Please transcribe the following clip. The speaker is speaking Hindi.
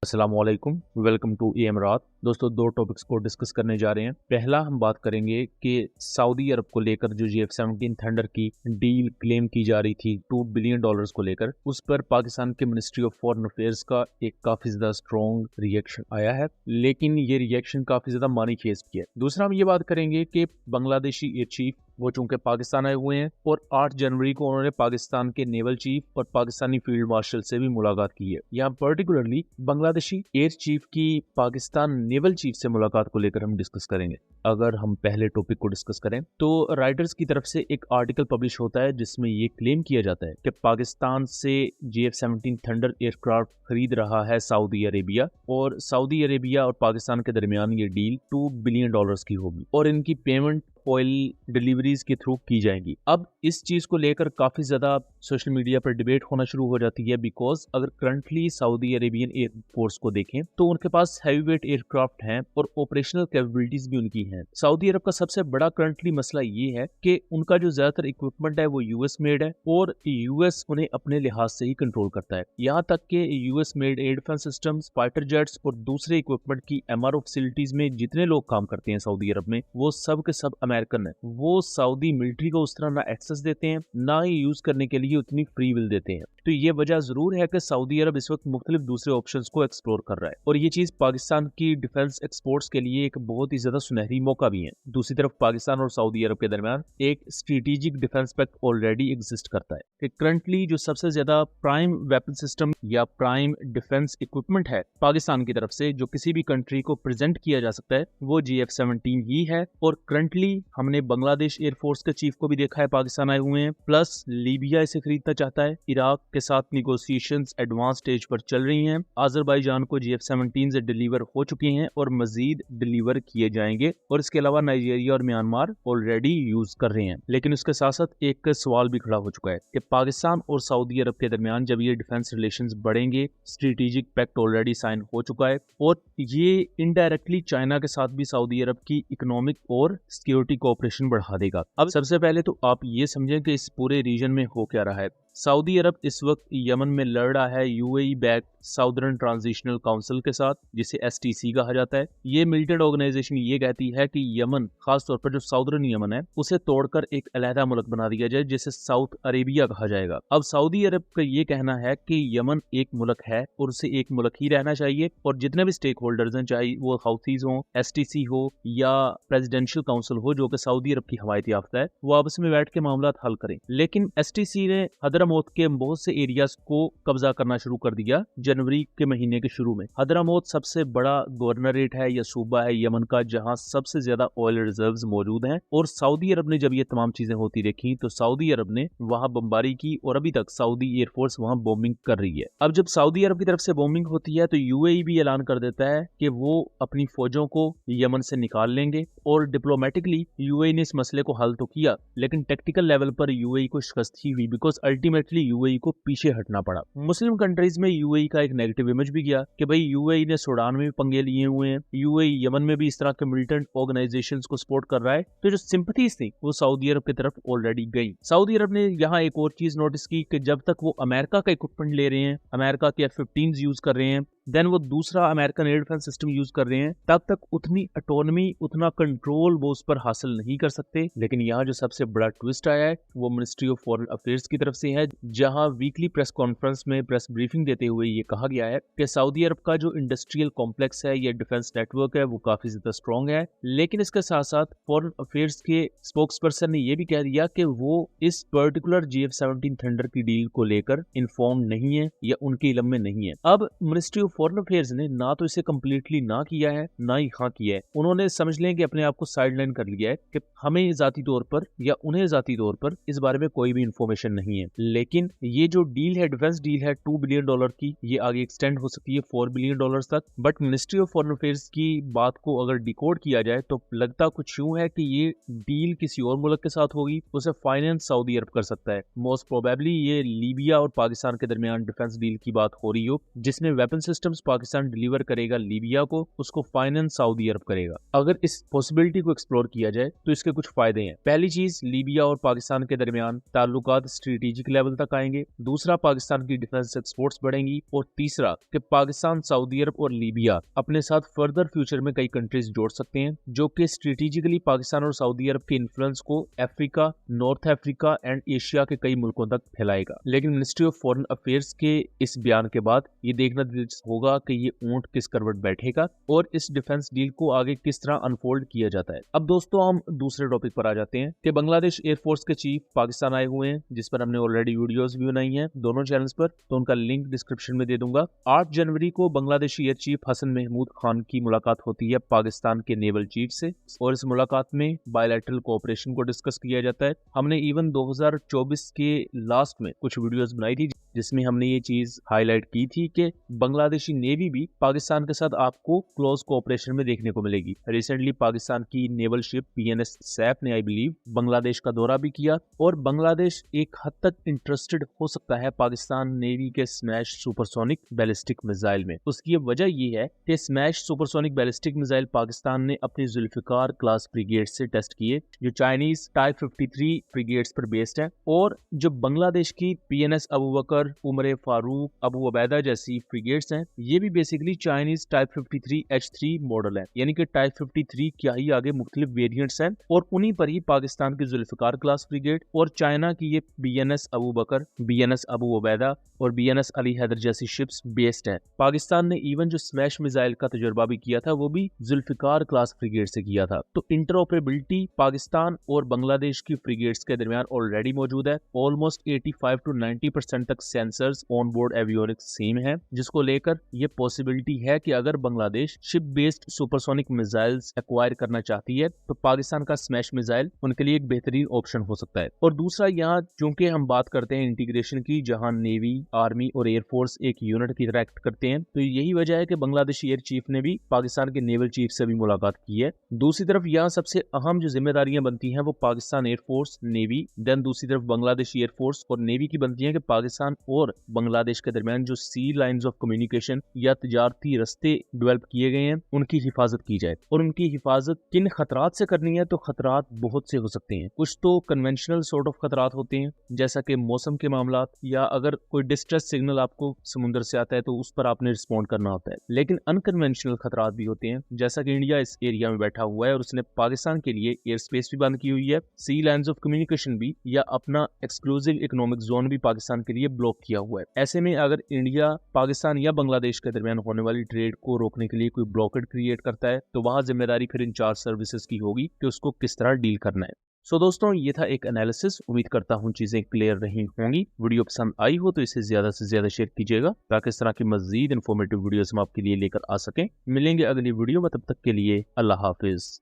अस्सलाम वालेकुम, वेलकम टू एम रात। दोस्तों, दो टॉपिक्स को डिस्कस करने जा रहे हैं। पहला हम बात करेंगे कि सऊदी अरब को लेकर जो F-17 थंडर की डील क्लेम की जा रही थी $2 बिलियन को लेकर, उस पर पाकिस्तान के मिनिस्ट्री ऑफ फॉरेन अफेयर्स का एक काफी ज्यादा स्ट्रॉन्ग रिएक्शन आया है, लेकिन ये रिएक्शन काफी ज्यादा मानीफेस्ट किया है। दूसरा हम ये बात करेंगे कि बांग्लादेशी एयर चीफ वो चूंकि पाकिस्तान आए हुए हैं और 8 जनवरी को उन्होंने पाकिस्तान के नेवल चीफ और पाकिस्तानी फील्ड मार्शल से भी मुलाकात की है। यहाँ पर्टिकुलरली बांग्लादेशी एयर चीफ की पाकिस्तान नेवल चीफ से मुलाकात को लेकर हम डिस्कस करेंगे। अगर हम पहले टॉपिक को डिस्कस करें तो राइटर्स की तरफ से एक आर्टिकल पब्लिश होता है जिसमें ये क्लेम किया जाता है कि पाकिस्तान से F-17 थंडर एयरक्राफ्ट खरीद रहा है सऊदी अरेबिया, और सऊदी अरेबिया और पाकिस्तान के दरमियान ये डील $2 बिलियन की होगी और इनकी पेमेंट ऑयल डिलीवरीज के थ्रू की जाएंगी। अब इस चीज को लेकर काफी ज्यादा सोशल मीडिया पर डिबेट होना शुरू हो जाती है, बिकॉज अगर currently Saudi Arabian air force को देखें तो उनके पास हैवीवेट एयरक्राफ्ट हैं और ऑपरेशनल कैपेबिलिटीज भी उनकी हैं। सऊदी अरब का सबसे बड़ा करंटली मसला ये है कि उनका जो ज्यादातर इक्विपमेंट है वो यूएस मेड है और यूएस उन्हें अपने लिहाज से ही कंट्रोल करता है। यहाँ तक कि US made air defence systems, fighter jets और दूसरे इक्विपमेंट की एमआरओ फैसिलिटीज में जितने लोग काम करते हैं सऊदी अरब में, वो सब के सब अमेरिकन है। वो सऊदी मिलिट्री को उस तरह ना एक्सेस देते हैं, ना ही यूज करने के लिए उतनी फ्री विल देते हैं। तो ये वजह जरूर है कि सऊदी अरब इस वक्त मुख्तलिफ दूसरे ऑप्शंस को एक्सप्लोर कर रहा है और ये चीज पाकिस्तान की डिफेंस एक्सपोर्ट्स के लिए एक बहुत ही ज्यादा सुनहरी मौका भी है। दूसरी तरफ पाकिस्तान और सऊदी अरब के दरमियान एक strategic defence pact already exist करता है कि करंटली जो सबसे ज्यादा प्राइम वेपन सिस्टम या प्राइम डिफेंस इक्विपमेंट है पाकिस्तान की तरफ से जो किसी भी कंट्री को प्रेजेंट किया जा सकता है वो F-17 ही है। और करंटली हमने बांग्लादेश एयरफोर्स के चीफ को भी देखा है, पाकिस्तान आए हुए हैं, प्लस लीबिया इसे खरीदना चाहता है। इराक के साथ निगोशिएशंस एडवांस स्टेज पर चल रही हैं। अजरबैजान को F-17 से डिलीवर हो चुके हैं और मजीद डिलीवर किए जाएंगे, और इसके अलावा नाइजीरिया और म्यांमार ऑलरेडी यूज कर रहे हैं। लेकिन उसके साथ साथ एक सवाल भी खड़ा हो चुका है कि पाकिस्तान और सऊदी अरब के दरमियान जब ये डिफेंस रिलेशंस बढ़ेंगे, स्ट्रेटेजिक पैक्ट ऑलरेडी साइन हो चुका है और ये इनडायरेक्टली चाइना के साथ भी सऊदी अरब की इकोनॉमिक और सिक्योरिटी कोऑपरेशन बढ़ा देगा। अब सबसे पहले तो आप ये समझें कि इस पूरे रीजन में हो क्या रहा है। सऊदी अरब इस वक्त यमन में लड़ रहा है UAE back southern transitional council के साथ, जिसे एसटीसी कहा जाता है। ये मिलिटेंट ऑर्गेनाइजेशन ये कहती है कि यमन, खासतौर पर जो साउदर्न यमन है, उसे तोड़कर एक अलहदा मुल्क बना दिया जाए जिसे साउथ अरेबिया कहा जाएगा। अब सऊदी अरब का ये कहना है कि यमन एक मुल्क है और उसे एक मुल्क ही रहना चाहिए, और जितने भी स्टेक होल्डर्स हैं, चाहे वो हाउथीज हो, एसटीसी हो या प्रेसिडेंशियल काउंसिल हो जो कि सऊदी अरब की हमायत याफ्ता है, वो आपस में बैठ के मामला हल करें। लेकिन एसटीसी ने हदरामौत के बहुत से एरियाज को कब्जा करना शुरू कर दिया जनवरी के महीने के शुरू में। हदरामौत सबसे बड़ा गवर्नरेट है या सूबा है यमन का, जहां सबसे ज्यादा ऑयल रिजर्व्स मौजूद हैं। और सऊदी अरब ने जब ये तमाम चीजें होती देखी तो सऊदी अरब ने वहां बमबारी की और अभी तक सऊदी एयरफोर्स वहां बॉम्बिंग कर रही है। अब जब सऊदी अरब की तरफ से बॉम्बिंग होती है तो यूएई भी ऐलान कर देता है कि वो अपनी फौजों को यमन से निकाल लेंगे, और डिप्लोमेटिकली यूएई ने इस मसले को हल तो किया, लेकिन टेक्टिकल लेवल पर यूएई को शिकस्त ही हुई, बिकॉज अल्टीमेटली यूएई को पीछे हटना पड़ा। मुस्लिम कंट्रीज में यूएई का एक नेगेटिव इमेज भी गया कि भाई यूएई ने सूडान में भी पंगे लिए हुए हैं, यूएई यमन में भी इस तरह के मिलिटेंट ऑर्गेनाइजेशंस को सपोर्ट कर रहा है। तो जो सिंपथीज थी वो सऊदी अरब की तरफ ऑलरेडी गई। सऊदी अरब ने यहाँ एक और चीज नोटिस की कि जब तक वो अमेरिका का इक्विपमेंट ले रहे हैं, अमेरिका के F-15 यूज कर रहे हैं, देन वो दूसरा American air defence system use कर रहे हैं, तब तक उतनी ऑटोनॉमी, उतना कंट्रोल वो उस पर हासिल नहीं कर सकते। लेकिन यहाँ जो सबसे बड़ा ट्विस्ट आया है वो मिनिस्ट्री ऑफ फॉरेन अफेयर्स की तरफ से है, जहां वीकली प्रेस कॉन्फ्रेंस में प्रेस ब्रीफिंग देते हुए ये कहा गया है कि सऊदी अरब का जो इंडस्ट्रियल कॉम्प्लेक्स है या डिफेंस नेटवर्क है वो काफी ज्यादा स्ट्रॉन्ग है। लेकिन इसके साथ साथ फॉरेन अफेयर्स के स्पोक्स पर्सन ने यह भी कह दिया कि वो इस पर्टिकुलर F-17 थंडर की डील को लेकर इन्फॉर्म नहीं है या उनके इल्म में नहीं है। अब मिनिस्ट्री ऑफ फॉरेन अफेयर्स ने ना तो इसे कम्प्लीटली ना किया है, ना ही हाँ किया है। उन्होंने समझ लें कि अपने आप को साइडलाइन कर लिया है कि हमें जाती तौर पर या उन्हें जाती तौर पर इस बारे में कोई भी इंफॉर्मेशन नहीं है। लेकिन ये जो डील है, डिफेंस डील है $2 बिलियन की, ये आगे एक्सटेंड हो सकती है $4 बिलियन तक। But ministry of foreign affairs की बात को अगर डिकोड किया जाए तो लगता कुछ यूं है कि ये डील किसी और मुल्क के साथ होगी, उसे फाइनेंस सऊदी अरब कर सकता है। मोस्ट प्रोबेबली ये लीबिया और पाकिस्तान के दरमियान डिफेंस डील की बात हो रही हो, जिसमें weapon system systems Pakistan deliver करेगा लीबिया को, उसको फाइनेंस सऊदी अरब करेगा। अगर इस पॉसिबिलिटी को एक्सप्लोर किया जाए तो इसके कुछ फायदे हैं। पहली चीज, लीबिया और पाकिस्तान के दरमियान ताल्लुकात स्ट्रेटेजिक लेवल तक आएंगे। दूसरा, पाकिस्तान की डिफेंस एक्सपोर्ट्स बढ़ेंगी। और तीसरा कि पाकिस्तान, सऊदी अरब और लीबिया अपने साथ फर्दर फ्यूचर में कई कंट्रीज जोड़ सकते हैं जो कि स्ट्रेटेजिकली पाकिस्तान और सऊदी अरब के इन्फ्लुएंस को Africa, north Africa and Asia के कई मुल्कों तक फैलाएगा। लेकिन मिनिस्ट्री ऑफ फॉरेन अफेयर्स के इस बयान के बाद ये देखना दिलचस्प होगा कि ये ऊंट किस करवट बैठेगा और इस डिफेंस डील को आगे किस तरह अनफोल्ड किया जाता है। अब दोस्तों हम दूसरे टॉपिक पर आ जाते हैं कि बांग्लादेश एयरफोर्स के चीफ पाकिस्तान आए हुए हैं, जिस पर हमने ऑलरेडी वीडियोस भी बनाई हैं दोनों चैनल्स पर, तो उनका लिंक डिस्क्रिप्शन में दे दूंगा। 8 जनवरी को बांग्लादेशी एयर चीफ हसन महमूद खान की मुलाकात होती है पाकिस्तान के नेवल चीफ से और इस मुलाकात में बायलैटरल कोऑपरेशन को डिस्कस किया जाता है। हमने इवन 2024 के लास्ट में कुछ वीडियोस बनाई थी जिसमें हमने ये चीज हाईलाइट की थी कि बांग्लादेशी नेवी भी पाकिस्तान के साथ आपको क्लोज कोऑपरेशन में देखने को मिलेगी। रिसेंटली पाकिस्तान की नेवल शिप PNS सैफ ने आई बिलीव बांग्लादेश का दौरा भी किया और बांग्लादेश एक हद तक इंटरेस्टेड हो सकता है पाकिस्तान नेवी के स्मैश सुपरसोनिक बैलिस्टिक मिसाइल में। उसकी वजह ये है कि smash supersonic ballistic missile Pakistan ने अपनी जुल्फिकार क्लास फ्रिगेट से टेस्ट किए जो चाइनीज टाइप 53 फ्रिगेट्स पर बेस्ड है, और जो बांग्लादेश की PNS अबू बकर, उमर फारूक, अबू उबैदा जैसी फ्रिगेट्स हैं, ये भी basically Chinese type 53 H3 model है। यानी कि टाइप 53 क्या ही आगे मुख्तलिफ वेरिएंट्स हैं और उन्हीं पर ही पाकिस्तान की जुल्फिकार क्लास फ्रिगेट और चाइना की ये BNS अबू बकर, BNS अबू उबैदा और BNS अली हैदर जैसी शिप्स बेस्ड है। पाकिस्तान ने इवन जो स्मैश मिसाइल का तजुर्बा भी किया था वो भी जुल्फिकार क्लास फ्रिगेट से किया था। तो इंटरऑपरेबिलिटी पाकिस्तान और बांग्लादेश की फ्रिगेट्स के दरमियान ऑलरेडी मौजूद है। ऑलमोस्ट 85 to 90% तक sensors on board avionics same है, जिसको लेकर ये पॉसिबिलिटी है कि अगर Bangladesh ship based supersonic missiles acquire करना चाहती है तो पाकिस्तान का स्मैश मिसाइल उनके लिए एक बेहतरीन ऑप्शन हो सकता है। और दूसरा, यहाँ चूंकि हम बात करते हैं इंटीग्रेशन की, जहां नेवी, आर्मी और एयरफोर्स एक यूनिट की तरह एक्ट करते हैं, तो यही वजह है कि बांग्लादेशी एयर चीफ ने भी पाकिस्तान के नेवल चीफ से भी मुलाकात की है। दूसरी तरफ यहाँ सबसे अहम जो जिम्मेदारियां बनती हैं वो पाकिस्तान एयरफोर्स, नेवी, देन दूसरी तरफ बांग्लादेशी एयरफोर्स और नेवी की बनती है कि पाकिस्तान और बांग्लादेश के दरमियान जो सी लाइंस ऑफ कम्युनिकेशन या तिजारती रास्ते डेवलप किए गए हैं उनकी हिफाजत की जाए। और उनकी हिफाजत किन खतरात से करनी है, तो खतरात बहुत से हो सकते हैं। कुछ तो कन्वेंशनल सॉर्ट ऑफ खतरात होते हैं जैसा कि मौसम के मामला, या अगर कोई डिस्ट्रेस सिग्नल आपको समुद्र से आता है तो उस पर आपने रिस्पॉन्ड करना होता है। लेकिन अनकन्वेंशनल खतरात भी होते हैं, जैसा कि इंडिया इस एरिया में बैठा हुआ है और उसने पाकिस्तान के लिए एयर स्पेस भी बंद की हुई है, सी लाइंस ऑफ कम्युनिकेशन भी, या अपना एक्सक्लूसिव इकोनॉमिक जोन भी पाकिस्तान के लिए ब्लॉक किया हुआ है। ऐसे में अगर इंडिया पाकिस्तान या बांग्लादेश के दरमियान होने वाली ट्रेड को रोकने के लिए कोई ब्लॉकेड क्रिएट करता है तो वहां जिम्मेदारी फिर इन चार्ज सर्विसेज की होगी कि उसको किस तरह डील करना है। सो दोस्तों, ये था एक एनालिसिस। उम्मीद करता हूँ चीजें क्लियर रही होंगी। वीडियो पसंद आई हो तो इसे ज्यादा से ज्यादा शेयर कीजिएगा ताकि इस तरह की मजीद इन्फॉर्मेटिव वीडियोस हम आपके लिए लेकर आ सकें। मिलेंगे अगली वीडियो में, तब तक के लिए अल्लाह हाफिज।